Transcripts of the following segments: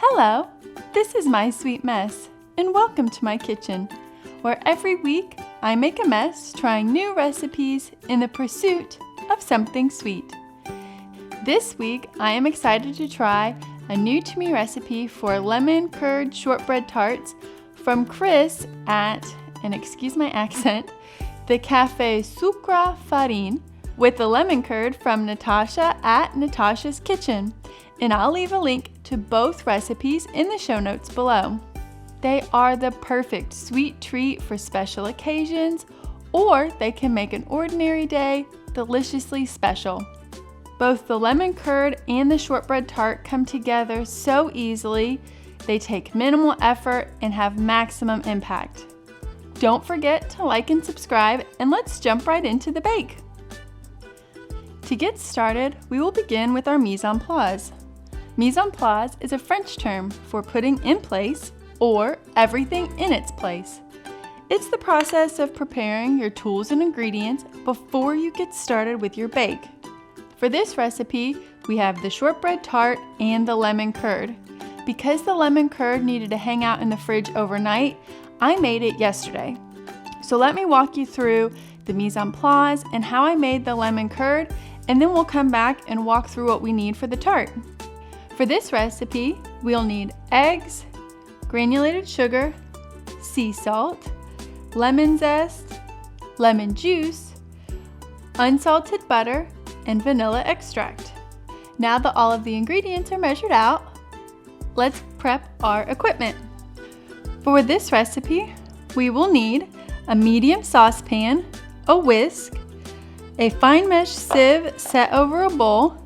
Hello, this is My Sweet Mess, and welcome to my kitchen, where every week I make a mess trying new recipes in the pursuit of something sweet. This week I am excited to try a new to me recipe for lemon curd shortbread tarts from Chris at, and excuse my accent, the Cafe Sucra Farine, with the lemon curd from Natasha at Natasha's Kitchen. And I'll leave a link to both recipes in the show notes below. They are the perfect sweet treat for special occasions, or they can make an ordinary day deliciously special. Both the lemon curd and the shortbread tart come together so easily. They take minimal effort and have maximum impact. Don't forget to like and subscribe, and let's jump right into the bake. To get started, we will begin with our mise en place. Mise en place is a French term for putting in place or everything in its place. It's the process of preparing your tools and ingredients before you get started with your bake. For this recipe, we have the shortbread tart and the lemon curd. Because the lemon curd needed to hang out in the fridge overnight, I made it yesterday. So let me walk you through the mise en place and how I made the lemon curd, and then we'll come back and walk through what we need for the tart. For this recipe, we'll need eggs, granulated sugar, sea salt, lemon zest, lemon juice, unsalted butter, and vanilla extract. Now that all of the ingredients are measured out, let's prep our equipment. For this recipe, we will need a medium saucepan, a whisk, a fine mesh sieve set over a bowl,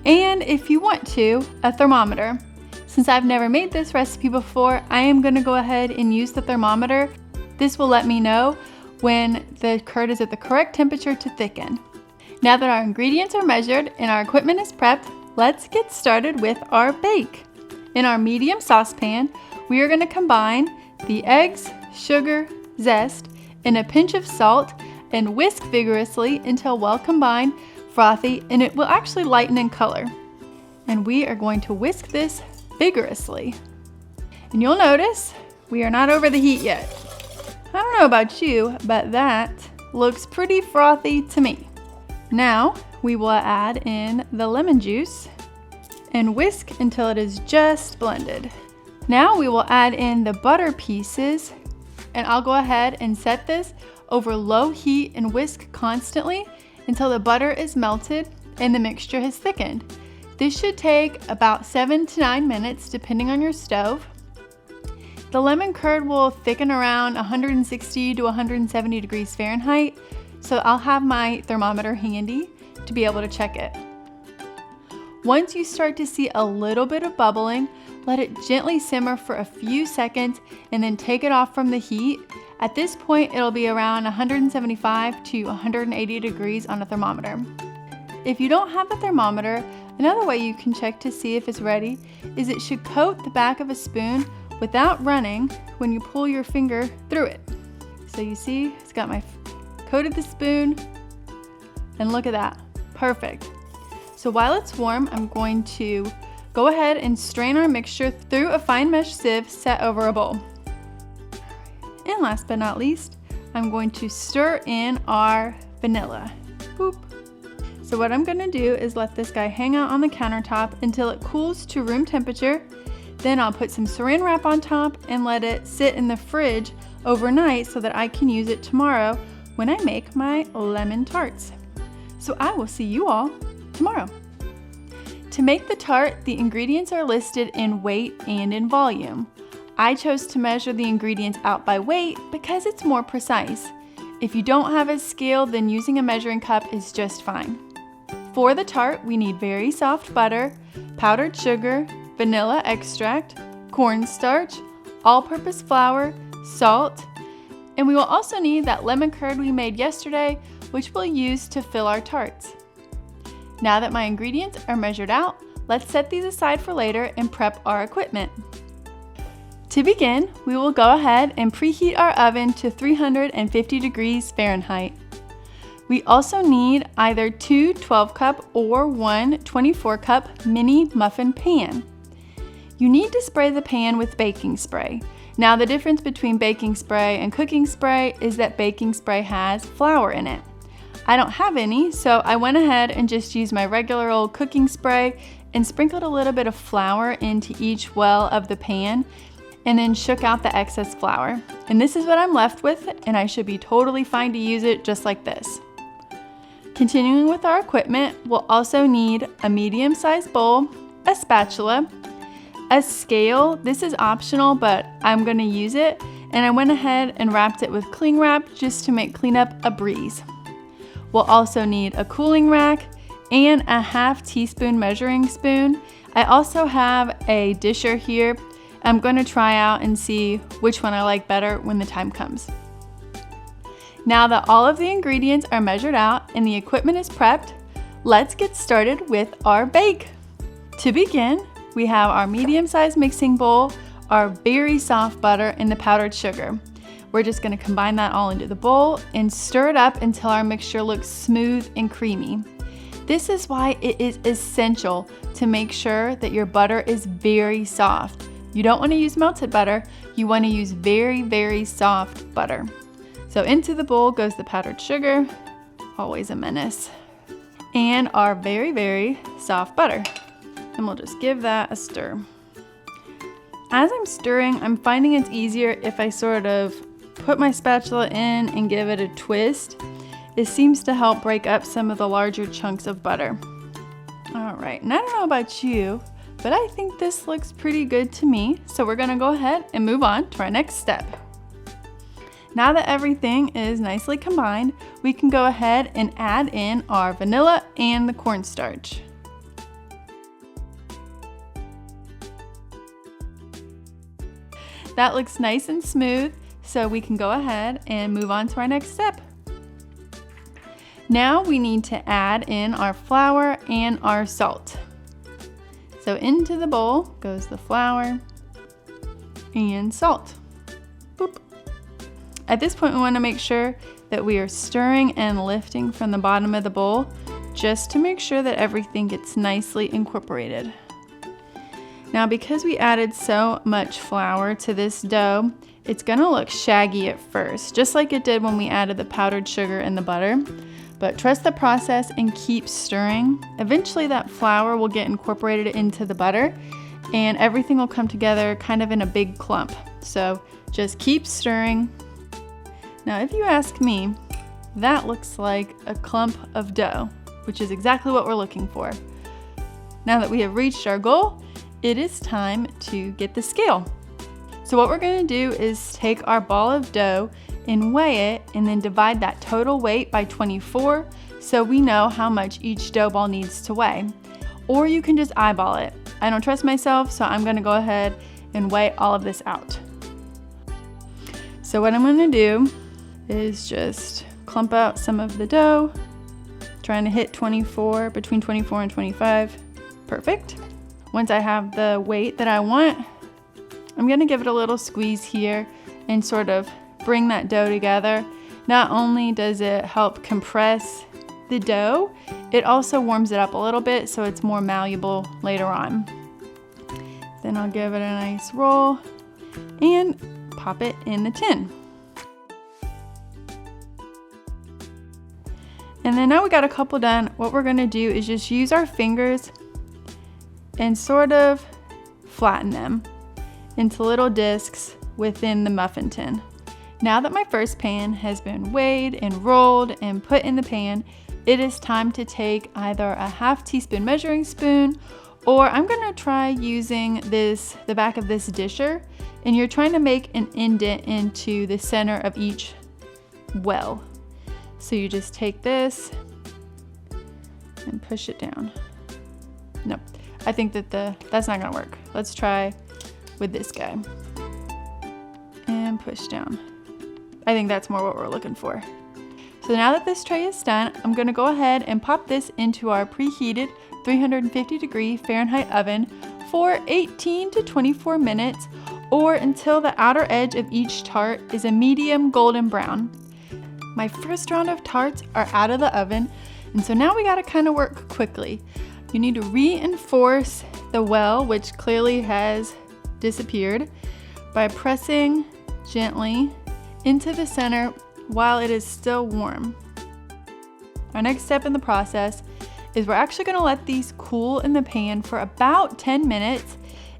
and if you want to, a thermometer. Since I've never made this recipe before, I am going to go ahead and use the thermometer. This will let me know when the curd is at the correct temperature to thicken. Now that our ingredients are measured and our equipment is prepped, let's get started with our bake. In our medium saucepan, we are going to combine the eggs, sugar, zest, and a pinch of salt and whisk vigorously until well combined, frothy, and it will actually lighten in color. And we are going to whisk this vigorously. And you'll notice we are not over the heat yet. I don't know about you, but that looks pretty frothy to me. Now we will add in the lemon juice and whisk until it is just blended. Now we will add in the butter pieces, and I'll go ahead and set this over low heat and whisk constantly until the butter is melted and the mixture has thickened. This should take about 7 to 9 minutes depending on your stove. The lemon curd will thicken around 160 to 170 degrees Fahrenheit, so I'll have my thermometer handy to be able to check it. Once you start to see a little bit of bubbling, let it gently simmer for a few seconds and then take it off from the heat. At this point, it'll be around 175 to 180 degrees on a thermometer. If you don't have a thermometer, another way you can check to see if it's ready is it should coat the back of a spoon without running when you pull your finger through it. So you see, it's got my coated the spoon, and look at that, perfect. So while it's warm, I'm going to go ahead and strain our mixture through a fine mesh sieve set over a bowl. And last but not least, I'm going to stir in our vanilla. Boop. So what I'm going to do is let this guy hang out on the countertop until it cools to room temperature. Then I'll put some saran wrap on top and let it sit in the fridge overnight so that I can use it tomorrow when I make my lemon tarts. So I will see you all tomorrow. To make the tart, the ingredients are listed in weight and in volume. I chose to measure the ingredients out by weight because it's more precise. If you don't have a scale, then using a measuring cup is just fine. For the tart, we need very soft butter, powdered sugar, vanilla extract, cornstarch, all-purpose flour, salt, and we will also need that lemon curd we made yesterday, which we'll use to fill our tarts. Now that my ingredients are measured out, let's set these aside for later and prep our equipment. To begin, we will go ahead and preheat our oven to 350 degrees Fahrenheit. We also need either 2 12-cup or 1 24-cup mini muffin pan. You need to spray the pan with baking spray. Now the difference between baking spray and cooking spray is that baking spray has flour in it. I don't have any, so I went ahead and just used my regular old cooking spray and sprinkled a little bit of flour into each well of the pan and then shook out the excess flour. And this is what I'm left with, and I should be totally fine to use it just like this. Continuing with our equipment, we'll also need a medium-sized bowl, a spatula, a scale. This is optional, but I'm gonna use it, and I went ahead and wrapped it with cling wrap just to make cleanup a breeze. We'll also need a cooling rack and a 1/2 teaspoon measuring spoon. I also have a disher here. I'm gonna try out and see which one I like better when the time comes. Now that all of the ingredients are measured out and the equipment is prepped, let's get started with our bake. To begin, we have our medium-sized mixing bowl, our very soft butter, and the powdered sugar. We're just gonna combine that all into the bowl and stir it up until our mixture looks smooth and creamy. This is why it is essential to make sure that your butter is very soft. You don't wanna use melted butter, you wanna use very, very soft butter. So into the bowl goes the powdered sugar, always a menace, and our very, very soft butter. And we'll just give that a stir. As I'm stirring, I'm finding it's easier if I sort of put my spatula in and give it a twist. It seems to help break up some of the larger chunks of butter. All right, and I don't know about you, but I think this looks pretty good to me. So we're gonna go ahead and move on to our next step. Now that everything is nicely combined, we can go ahead and add in our vanilla and the cornstarch. That looks nice and smooth, so we can go ahead and move on to our next step. Now we need to add in our flour and our salt. So into the bowl goes the flour and salt. Boop. At this point, we want to make sure that we are stirring and lifting from the bottom of the bowl just to make sure that everything gets nicely incorporated. Now, because we added so much flour to this dough, it's gonna look shaggy at first, just like it did when we added the powdered sugar and the butter. But trust the process and keep stirring. Eventually that flour will get incorporated into the butter and everything will come together kind of in a big clump. So just keep stirring. Now, if you ask me, that looks like a clump of dough, which is exactly what we're looking for. Now that we have reached our goal, it is time to get the scale. So what we're gonna do is take our ball of dough and weigh it and then divide that total weight by 24 so we know how much each dough ball needs to weigh. Or you can just eyeball it. I don't trust myself, so I'm gonna go ahead and weigh all of this out. So what I'm gonna do is just clump out some of the dough, trying to hit 24, between 24 and 25. Perfect. Once I have the weight that I want, I'm gonna give it a little squeeze here and sort of bring that dough together. Not only does it help compress the dough, it also warms it up a little bit so it's more malleable later on. Then I'll give it a nice roll and pop it in the tin. And then now we got a couple done, what we're gonna do is just use our fingers and sort of flatten them into little discs within the muffin tin. Now that my first pan has been weighed and rolled and put in the pan, it is time to take either a 1/2 teaspoon measuring spoon, or I'm gonna try using the back of this disher, and you're trying to make an indent into the center of each well. So you just take this and push it down. Nope, I think that's not gonna work. Let's try with this guy. And push down. I think that's more what we're looking for. So now that this tray is done, I'm gonna go ahead and pop this into our preheated 350-degree Fahrenheit oven for 18 to 24 minutes, or until the outer edge of each tart is a medium golden brown. My first round of tarts are out of the oven, and so now we gotta kind of work quickly. You need to reinforce the well, which clearly has disappeared, by pressing gently into the center while it is still warm. Our next step in the process is we're actually going to let these cool in the pan for about 10 minutes,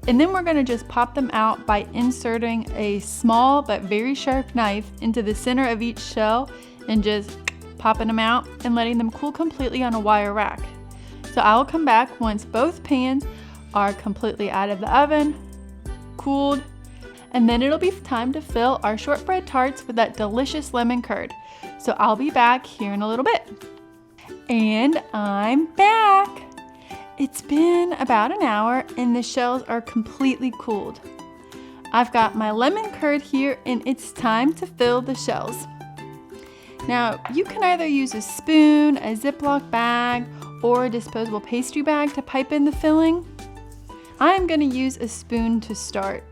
and then we're going to just pop them out by inserting a small but very sharp knife into the center of each shell and just popping them out and letting them cool completely on a wire rack. So I will come back once both pans are completely out of the oven, cooled, and then it'll be time to fill our shortbread tarts with that delicious lemon curd. So I'll be back here in a little bit. And I'm back. It's been about an hour and the shells are completely cooled. I've got my lemon curd here and it's time to fill the shells. Now, you can either use a spoon, a Ziploc bag, or a disposable pastry bag to pipe in the filling. I'm going to use a spoon to start.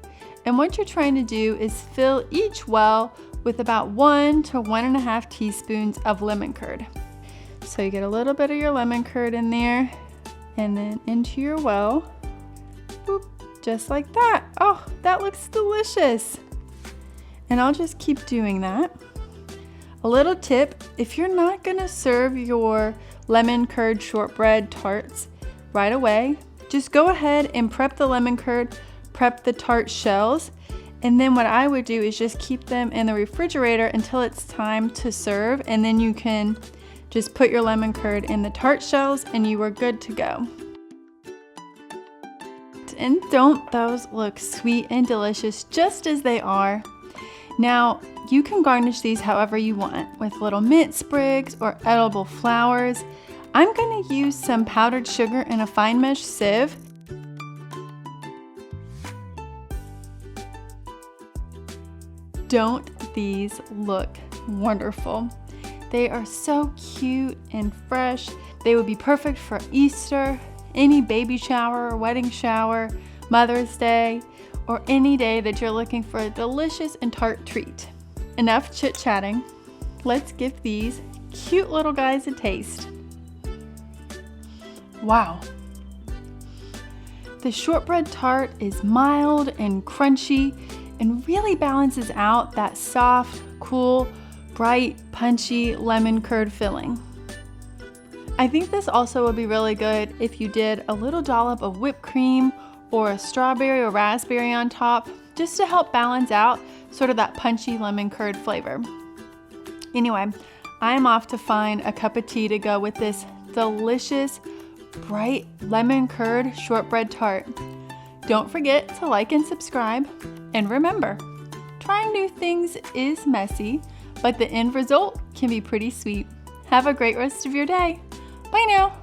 And what you're trying to do is fill each well with about 1 to 1.5 teaspoons of lemon curd. So you get a little bit of your lemon curd in there and then into your well. Boop, just like that. Oh, that looks delicious. And I'll just keep doing that. A little tip, if you're not gonna serve your lemon curd shortbread tarts right away, just go ahead and prep the lemon curd, prep the tart shells, and then what I would do is just keep them in the refrigerator until it's time to serve, and then you can just put your lemon curd in the tart shells and you are good to go. And don't those look sweet and delicious just as they are? Now, you can garnish these however you want, with little mint sprigs or edible flowers. I'm going to use some powdered sugar in a fine mesh sieve. Don't these look wonderful? They are so cute and fresh. They would be perfect for Easter, any baby shower or wedding shower, Mother's Day, or any day that you're looking for a delicious and tart treat. Enough chit-chatting. Let's give these cute little guys a taste. Wow. The shortbread tart is mild and crunchy and really balances out that soft, cool, bright, punchy lemon curd filling. I think this also would be really good if you did a little dollop of whipped cream or a strawberry or raspberry on top, just to help balance out sort of that punchy lemon curd flavor. Anyway, I'm off to find a cup of tea to go with this delicious, bright lemon curd shortbread tart. Don't forget to like and subscribe, and remember, trying new things is messy, but the end result can be pretty sweet. Have a great rest of your day. Bye now.